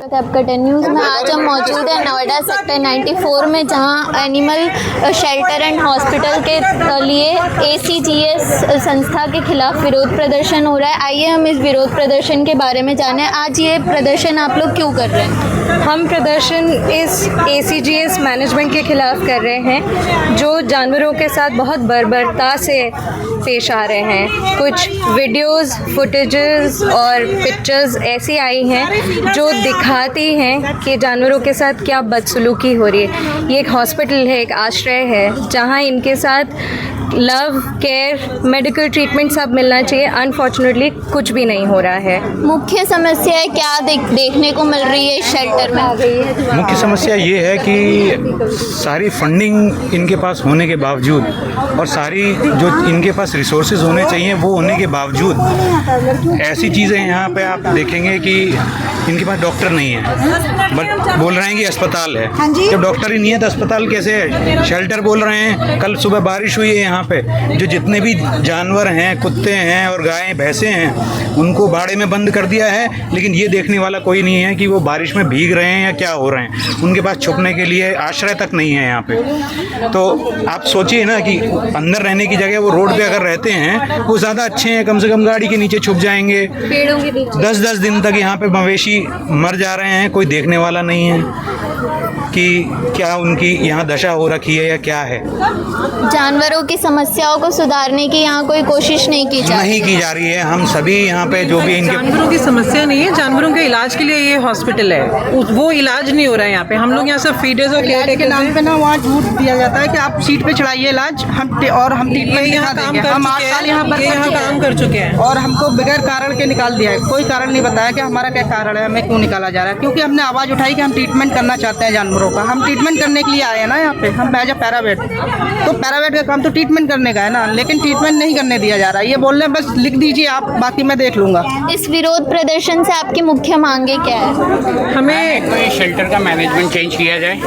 आपका 10 न्यूज़ में आज हम मौजूद हैं नोएडा सेक्टर 94 में, जहां एनिमल शेल्टर एंड हॉस्पिटल के लिए ACGS संस्था के खिलाफ विरोध प्रदर्शन हो रहा है। आइए हम इस विरोध प्रदर्शन के बारे में जानें। आज ये प्रदर्शन आप लोग क्यों कर रहे हैं? हम प्रदर्शन इस ACGS मैनेजमेंट के खिलाफ कर रहे हैं जो जानवरों के साथ बहुत बर्बरता से पेश आ रहे हैं। कुछ वीडियोस, फुटेजेस और पिक्चर्स ऐसी आई हैं जो दिखाती हैं कि जानवरों के साथ क्या बदसलूकी हो रही है। ये एक हॉस्पिटल है, एक आश्रय है जहां इनके साथ लव, केयर, मेडिकल ट्रीटमेंट सब मिलना चाहिए। अनफॉर्चुनेटली कुछ भी नहीं हो रहा है। मुख्य समस्या है क्या देखने को मिल रही है इस शेल्टर में? मुख्य समस्या ये है कि सारी फंडिंग इनके पास होने के बावजूद और सारी जो इनके पास रिसोर्सेज होने चाहिए वो होने के बावजूद ऐसी चीज़ें यहाँ पे आप देखेंगे कि इनके पास डॉक्टर नहीं है, बट बोल रहे हैं कि अस्पताल है। जब डॉक्टर ही नहीं है तो अस्पताल कैसे है? शेल्टर बोल रहे हैं। कल सुबह बारिश हुई है यहाँ पे, जो जितने भी जानवर हैं, कुत्ते हैं और गायें भैंसें हैं, उनको बाड़े में बंद कर दिया है। लेकिन ये देखने वाला कोई नहीं है कि वो बारिश में भीग रहे हैं या क्या हो रहे हैं। उनके पास छुपने के लिए आश्रय तक नहीं है यहाँ पे। तो आप सोचिए ना कि अंदर रहने की जगह वो रोड पे अगर रहते हैं वो ज़्यादा अच्छे हैं, कम से कम गाड़ी के नीचे छुप जाएंगे। 10-10 दिन तक यहाँ पे मवेशी मर जा रहे हैं, कोई देखने वाला नहीं है कि क्या उनकी यहाँ दशा हो रखी है या क्या है। जानवरों की समस्याओं को सुधारने की यहाँ कोई कोशिश नहीं की जा रही है। हम सभी यहाँ पे जो भी इनके जानवरों की समस्या नहीं है, जानवरों के इलाज के लिए ये हॉस्पिटल है, वो इलाज नहीं हो रहा है यहाँ पे। हम लोग यहाँ सब फीडर्स और केयर के नाम पे ना वहाँ झूठ दिया जाता है कि आप सीट पे चढ़ाइए इलाज, हम ट्रीटमेंट यहाँ काम कर हम 8 साल यहाँ काम कर चुके हैं और हमको बगैर कारण के निकाल दिया है। कोई कारण नहीं बताया कि हमारा क्या कारण है, हमें क्यों निकाला जा रहा है। क्योंकि हमने आवाज़ उठाई कि हम ट्रीटमेंट करना चाहते हैं जानवरों का। हम ट्रीटमेंट करने के लिए आए हैं ना यहाँ पे। हम एज ए पैरावेट, तो पैरावेट का काम तो ट्रीटमेंट करने का है ना, लेकिन ट्रीटमेंट नहीं करने दिया जा रहा है। ये बोल रहे हैं बस लिख दीजिए आप, बाकी मैं देख लूँगा। इस विरोध प्रदर्शन से आपकी मुख्य मांगे क्या है? हमें तो इस शेल्टर का मैनेजमेंट चेंज किया जाए,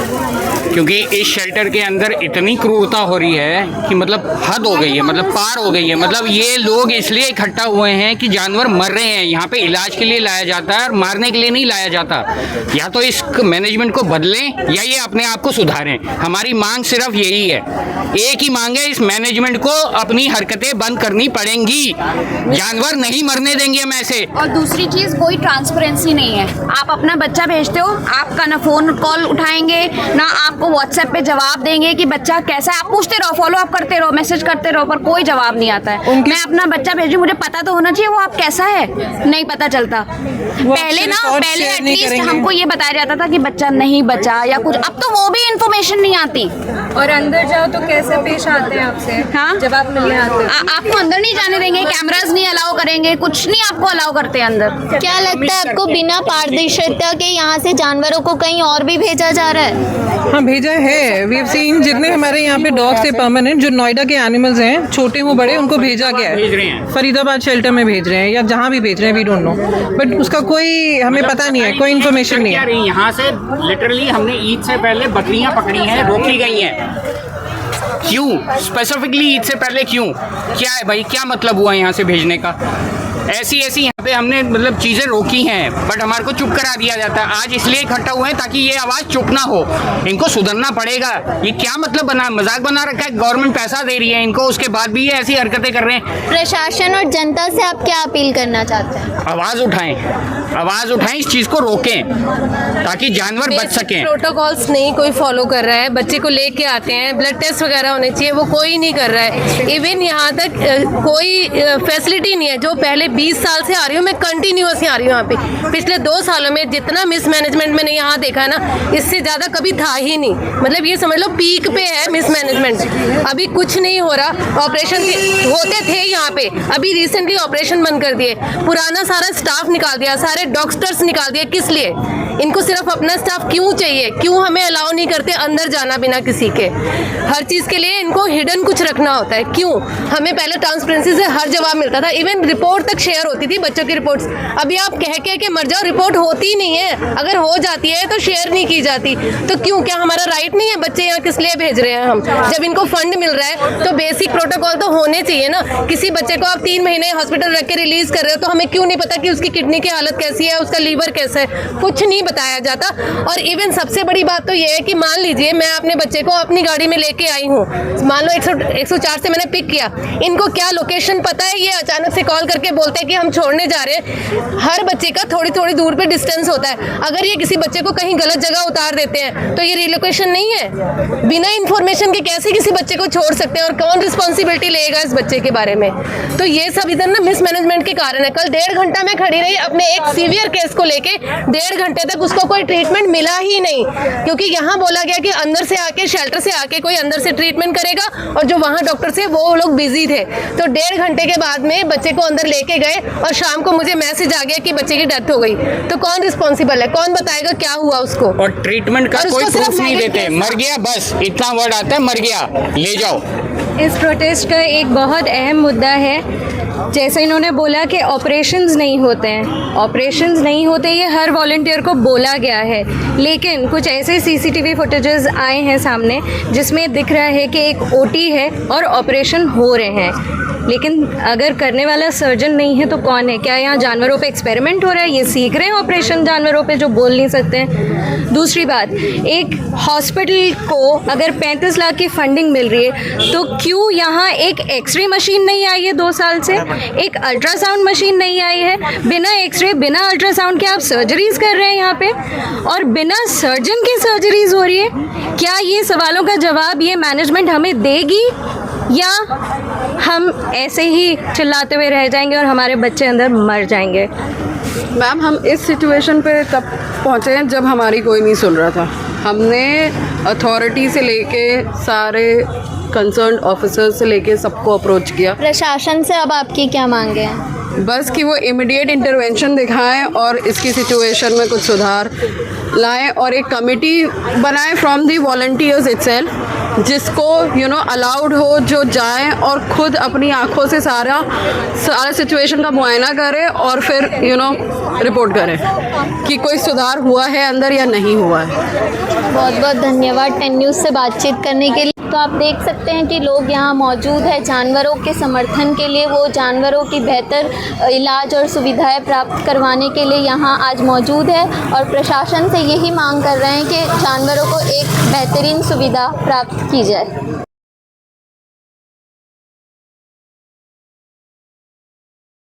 क्योंकि इस शेल्टर के अंदर इतनी क्रूरता हो रही है कि मतलब हद हो गई है, मतलब पार हो गई है। मतलब ये लोग इसलिए इकट्ठा हुए हैं कि जानवर मर रहे हैं, यहाँ पे इलाज के लिए लाया जाता है और मारने के लिए नहीं लाया जाता। या तो इस मैनेजमेंट को बदलें या ये अपने आप को सुधारें। हमारी मांग सिर्फ यही है, एक ही मांग है, इस मैनेजमेंट को अपनी हरकतें बंद करनी पड़ेंगी। जानवर नहीं मरने देंगे हम ऐसे। और दूसरी चीज़, कोई ट्रांसपेरेंसी नहीं है। आप अपना बच्चा भेजते हो, आपका ना फ़ोन कॉल उठाएंगे ना आपको व्हाट्सएप पे जवाब देंगे कि बच्चा कैसा है। आप पूछते रहो, फॉलो अप करते रहो, मैसेज करते रहो, पर कोई जवाब नहीं आता है। मैं अपना बच्चा भेजूँ, मुझे पता तो होना चाहिए वो आप कैसा है, नहीं पता चलता। पहले एटलीस्ट हमको ये बताया जाता था कि बच्चा नहीं बचा या कुछ, अब तो वो भी इन्फॉर्मेशन नहीं आती। और अंदर जाओ तो कैसे पेश आते हैं आपसे? हाँ, जब आप मिलने आते हैं आपको अंदर नहीं जाने देंगे, कैमरास नहीं अलाउ करेंगे, कुछ नहीं आपको अलाउ करते अंदर। क्या लगता है आपको बिना पारदर्शिता के यहाँ से जानवरों को कहीं और भी भेजा जा रहा है? हाँ, भेजा है। वी हैव सीन जितने हमारे यहाँ पे डॉग्स है परमानेंट, जो नोएडा के एनिमल्स हैं, छोटे हो बड़े, उनको भेजा गया है। फरीदाबाद शेल्टर में भेज रहे हैं या जहाँ भी भेज रहे हैं, वी डोंट नो, बट उसका कोई हमें पता नहीं है, कोई इन्फॉर्मेशन नहीं है। यहाँ से लिटरली हमने ईद से पहले बकरियां पकड़ी हैं, रोकी गई हैं। क्यों स्पेसिफिकली ईद से पहले क्यों? क्या है भाई, क्या मतलब हुआ यहाँ से भेजने का? ऐसी यहाँ पे हमने मतलब चीज़ें रोकी हैं, बट हमारे को चुप करा दिया जाता है। आज इसलिए इकट्ठा हुए हैं ताकि ये आवाज़ चुप ना हो। इनको सुधरना पड़ेगा। ये क्या मतलब मजाक बना रखा है? गवर्नमेंट पैसा दे रही है इनको, उसके बाद भी ये ऐसी हरकतें कर रहे हैं। प्रशासन और जनता से आप क्या अपील करना चाहते हैं? आवाज़ उठाएं, इस चीज़ को रोकें ताकि जानवर बच सकें। प्रोटोकॉल्स नहीं कोई फॉलो कर रहा है। बच्चे को लेके आते हैं, ब्लड टेस्ट वगैरह होने चाहिए, वो कोई नहीं कर रहा है। इवन यहाँ तक कोई फैसिलिटी नहीं है। जो पहले 20 साल से आ रही हूँ मैं, कंटिन्यूअस आ रही हूँ यहाँ पे। पिछले 2 सालों में जितना मिसमैनेजमेंट मैंने यहाँ देखा है ना, इससे ज़्यादा कभी था ही नहीं। मतलब ये समझ लो पीक पे है मिसमैनेजमेंट। अभी कुछ नहीं हो रहा। ऑपरेशन होते थे यहाँ पे, अभी रिसेंटली ऑपरेशन बंद कर दिए। पुराना सारा स्टाफ निकाल दिया, सारे डॉक्टर्स निकाल दिए। किस लिए? इनको सिर्फ अपना स्टाफ क्यों चाहिए? क्यों हमें अलाउ नहीं करते अंदर जाना बिना किसी के? हर चीज़ के लिए इनको हिडन कुछ रखना होता है। क्यों? हमें पहले ट्रांसपेरेंसी से हर जवाब मिलता था, इवन रिपोर्ट तक शेयर होती थी, बच्चों की रिपोर्ट्स। अभी आप कह के मर जाओ, रिपोर्ट होती नहीं है। अगर हो जाती है तो शेयर नहीं की जाती। तो क्यों? क्या हमारा राइट नहीं है? बच्चे यहाँ किस लिए भेज रहे हैं हम? जब इनको फंड मिल रहा है तो बेसिक प्रोटोकॉल तो होने चाहिए ना। किसी बच्चे को आप 3 महीने हॉस्पिटल रख के रिलीज कर रहे हो, तो हमें क्यों नहीं पता कि उसकी किडनी की हालत कैसी है, उसका लीवर कैसा है? कुछ नहीं बताया जाता। और इवन सबसे बड़ी बात तो ये है कि मान लीजिए मैं अपने बच्चे को अपनी गाड़ी में लेके आई हूँ, मान लो 104 से मैंने पिक किया, इनको क्या लोकेशन पता है? ये अचानक से कॉल करके बोलते हैं कि हम छोड़ने जा रहे हैं। हर बच्चे का थोड़ी थोड़ी दूर पे डिस्टेंस होता है, अगर ये किसी बच्चे को कहीं गलत जगह उतार देते हैं तो ये रिलोकेशन नहीं है। बिना इन्फॉर्मेशन के कैसे किसी बच्चे को छोड़ सकते हैं और कौन रिस्पॉन्सिबिलिटी लेगा इस बच्चे के बारे में? तो ये सब इधर ना मिसमैनेजमेंट के कारण है। कल 1.5 घंटा मैं खड़ी रही अपने एक सीवियर केस को लेके, 1.5 घंटे तक उसको कोई ट्रीटमेंट मिला ही नहीं, क्योंकि यहाँ बोला गया कि अंदर से आके शेल्टर से आके कोई अंदर से ट्रीटमेंट करेगा, और जो वहाँ डॉक्टर थे वो लोग बिजी थे। तो 1.5 घंटे के बाद में बच्चे को अंदर लेके गए और शाम को मुझे मैसेज आ गया कि बच्चे की डेथ हो गई। तो कौन रिस्पॉन्सिबल है? कौन बताएगा क्या हुआ उसको? और ट्रीटमेंट का और कोई उसको सिर्फ प्रूफ नहीं negative देते, मर गया बस इतना वर्ड आता है, मर गया ले जाओ। इस प्रोटेस्ट का एक बहुत अहम मुद्दा है, जैसे इन्होंने बोला कि ऑपरेशंस नहीं होते हैं, ऑपरेशंस नहीं होते ये हर वॉलंटियर को बोला गया है, लेकिन कुछ ऐसे सीसीटीवी फुटेजेस आए हैं सामने जिसमें दिख रहा है कि एक ओटी है और ऑपरेशन हो रहे हैं, लेकिन अगर करने वाला सर्जन नहीं है तो कौन है? क्या यहाँ जानवरों पे एक्सपेरिमेंट हो रहा है? ये सीख रहे हैं ऑपरेशन जानवरों पे जो बोल नहीं सकते हैं। दूसरी बात, एक हॉस्पिटल को अगर 35 लाख की फंडिंग मिल रही है तो क्यों यहाँ एक एक्सरे मशीन नहीं आई है 2 साल से, एक अल्ट्रासाउंड मशीन नहीं आई है? बिना एक्सरे बिना अल्ट्रासाउंड के आप सर्जरीज कर रहे हैं यहाँ पे, और बिना सर्जन के सर्जरीज हो रही है। क्या ये सवालों का जवाब ये मैनेजमेंट हमें देगी, या हम ऐसे ही चिल्लाते हुए रह जाएंगे और हमारे बच्चे अंदर मर जाएंगे? मैम, हम इस सिचुएशन पे तब पहुँचे हैं जब हमारी कोई नहीं सुन रहा था। हमने अथॉरिटी से लेके सारे कंसर्न ऑफिसर्स से लेके सबको अप्रोच किया। प्रशासन से अब आपकी क्या मांगे हैं? बस कि वो इमीडिएट इंटरवेंशन दिखाएं और इसकी सिचुएशन में कुछ सुधार लाएं, और एक कमेटी बनाएं फ्रॉम दी वॉलंटियर्स इटसेल्फ, जिसको अलाउड हो जो जाएं और खुद अपनी आंखों से सारा सिचुएशन का मुआयना करें और फिर रिपोर्ट करें कि कोई सुधार हुआ है अंदर या नहीं हुआ है। बहुत बहुत धन्यवाद 10 न्यूज़ से बातचीत करने के लिए। तो आप देख सकते हैं कि लोग यहाँ मौजूद हैं जानवरों के समर्थन के लिए, वो जानवरों की बेहतर इलाज और सुविधाएं प्राप्त करवाने के लिए यहाँ आज मौजूद है, और प्रशासन से यही मांग कर रहे हैं कि जानवरों को एक बेहतरीन सुविधा प्राप्त की जाए।